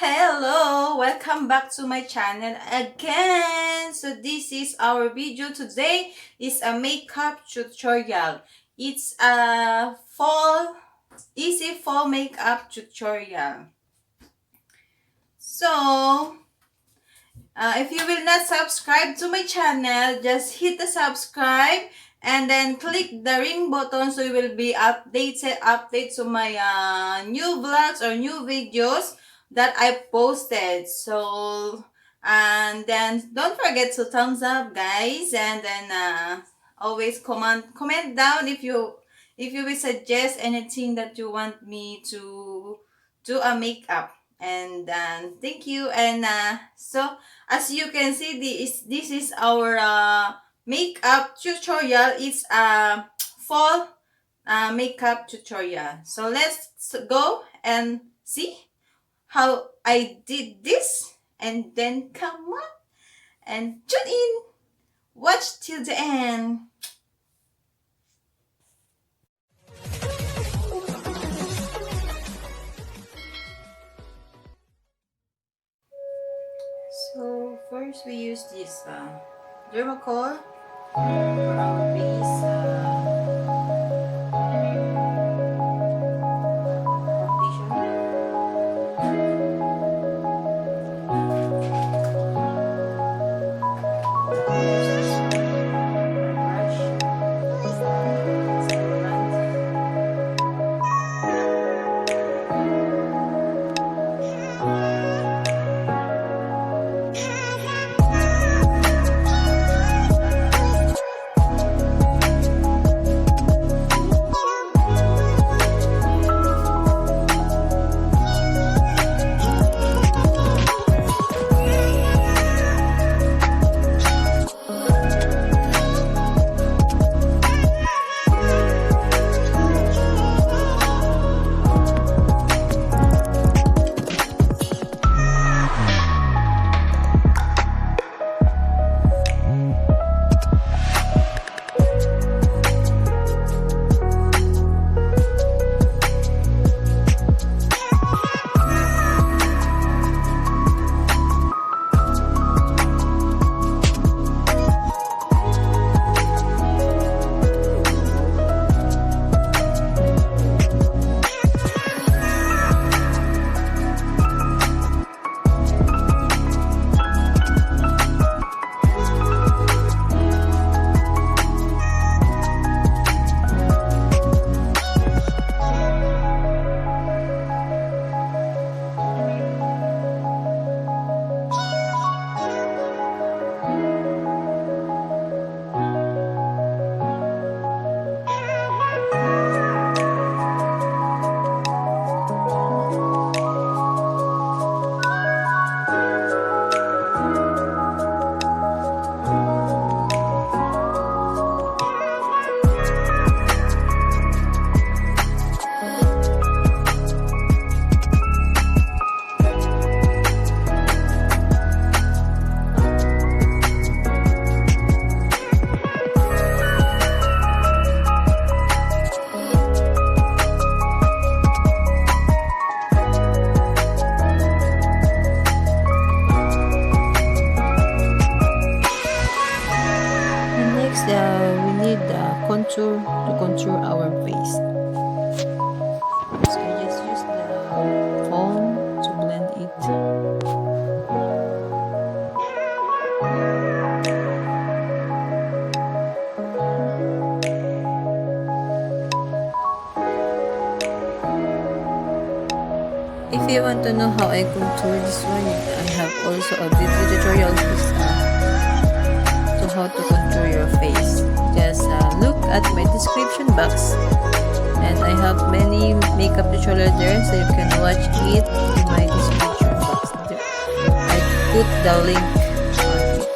Hello, welcome back to my channel again. So this is our video today. Is a makeup tutorial. It's a easy fall makeup tutorial. So if you will not subscribe to my channel, just hit the subscribe and then click the ring button so you will be updated to my new vlogs or new videos that I posted. So and then don't forget to thumbs up, guys, and then always comment down if you will suggest anything that you want me to do a makeup. And thank you. And so as you can see, this is our makeup tutorial. It's a fall makeup tutorial. So let's go and see how I did this, and then come on and tune in. Watch till the end. So first we use this Dermacol for our base contour to contour our face. So I just use the foam to blend it. If you want to know how I contour this one, I have also a video tutorial to how to contour your face. Just look at my description box, and I have many makeup tutorials there, so you can watch it in my description box. I put the link on it.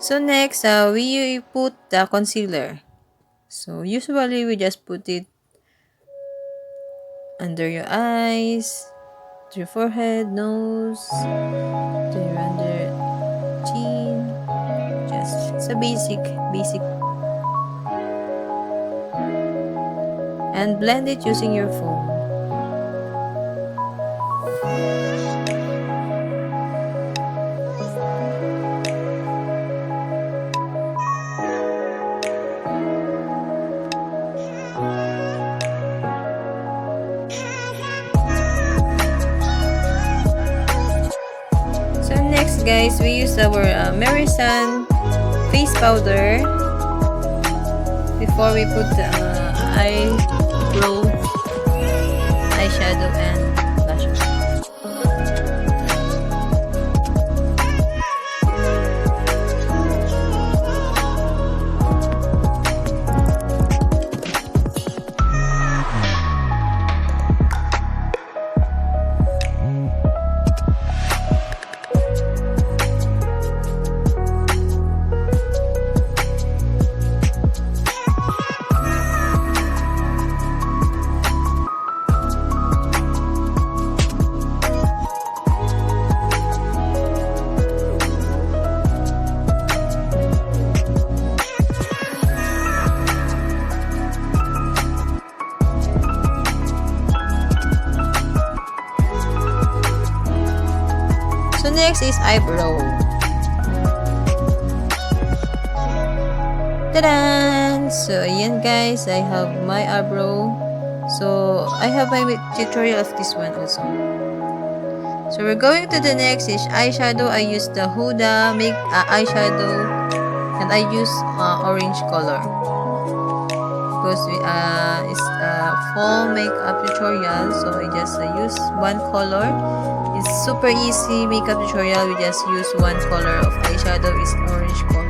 So next, we put the concealer. So usually we just put it under your eyes, to your forehead, nose, to your under chin. Just it's a basic, and blend it using your phone. So next, guys, we use our Mary Sun face powder before we put the eyebrow, eyeshadow, and blush on. So next is eyebrow. Ta-da! So ayan guys, I have my eyebrow. So I have my tutorial of this one also. So we're going to the next is eyeshadow. I use the Huda eyeshadow, and I use orange color because it's fall makeup tutorial. So I just use one color. It's super easy makeup tutorial. We just use one color of eyeshadow, is orange color.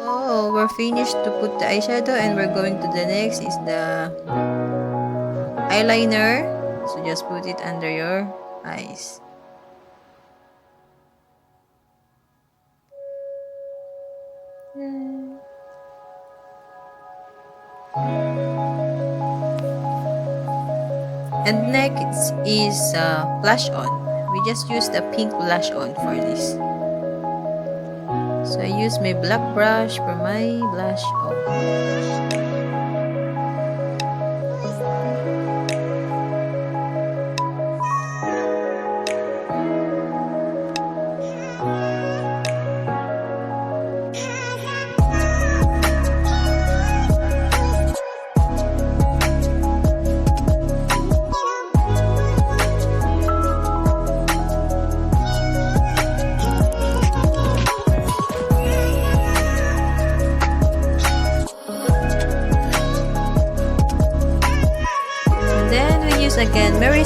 Oh, we're finished to put the eyeshadow, and we're going to the next is the eyeliner. So just put it under your eyes. And next is blush on. We just use the pink blush on for this. So I use my black brush for my blush on.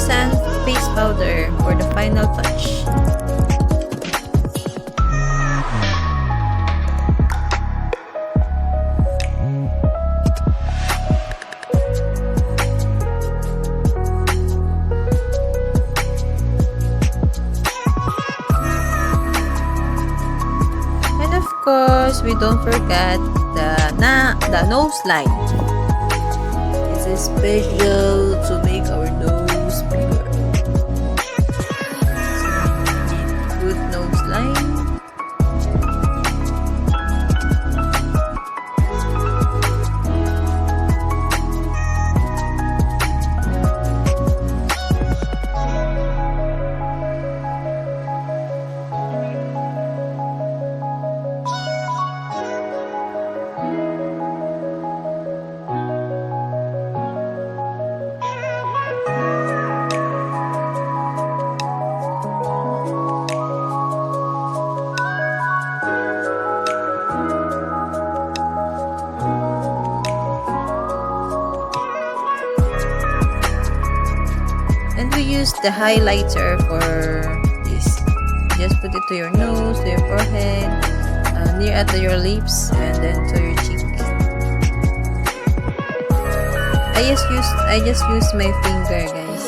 sand face powder for the final touch. And of course, we don't forget the nose line. This is special to make our nose bigger. So, good nose line. And we use the highlighter for this. Just put it to your nose, to your forehead, near at your lips, and then to your cheek. I just use my finger, guys.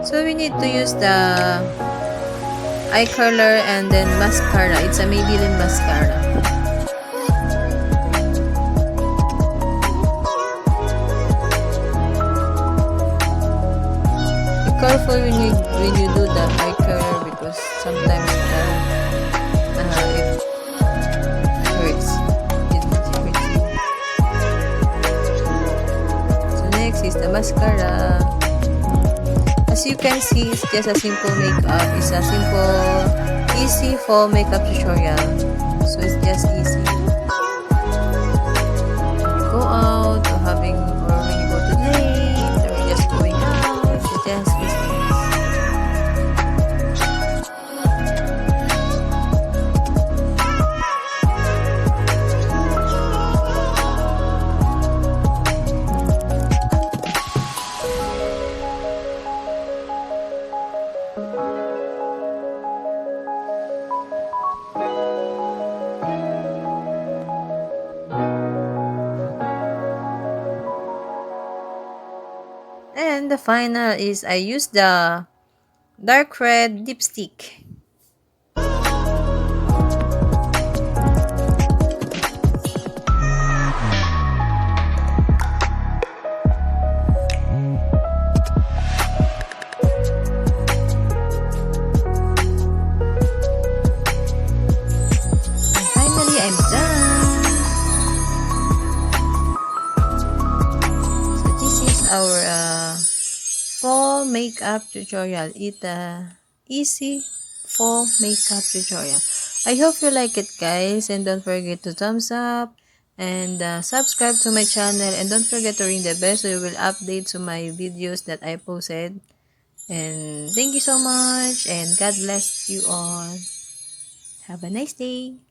So we need to use the eye color and then mascara. It's a Maybelline mascara. Be careful when you do the eye color because sometimes it hurts. It hurts you. So next is the mascara. As you can see, it's just a simple makeup. It's a simple, easy fall makeup tutorial. So it's just easy. When you go out or when you go to date or just going out, it's just easy. And the final is I use the dark red lipstick. And finally, I'm done. So this is our fall makeup tutorial. It's a easy fall makeup tutorial. I hope you like it, guys, and don't forget to thumbs up and subscribe to my channel, and don't forget to ring the bell so you will update to my videos that I posted. And thank you so much, and God bless you all. Have a nice day.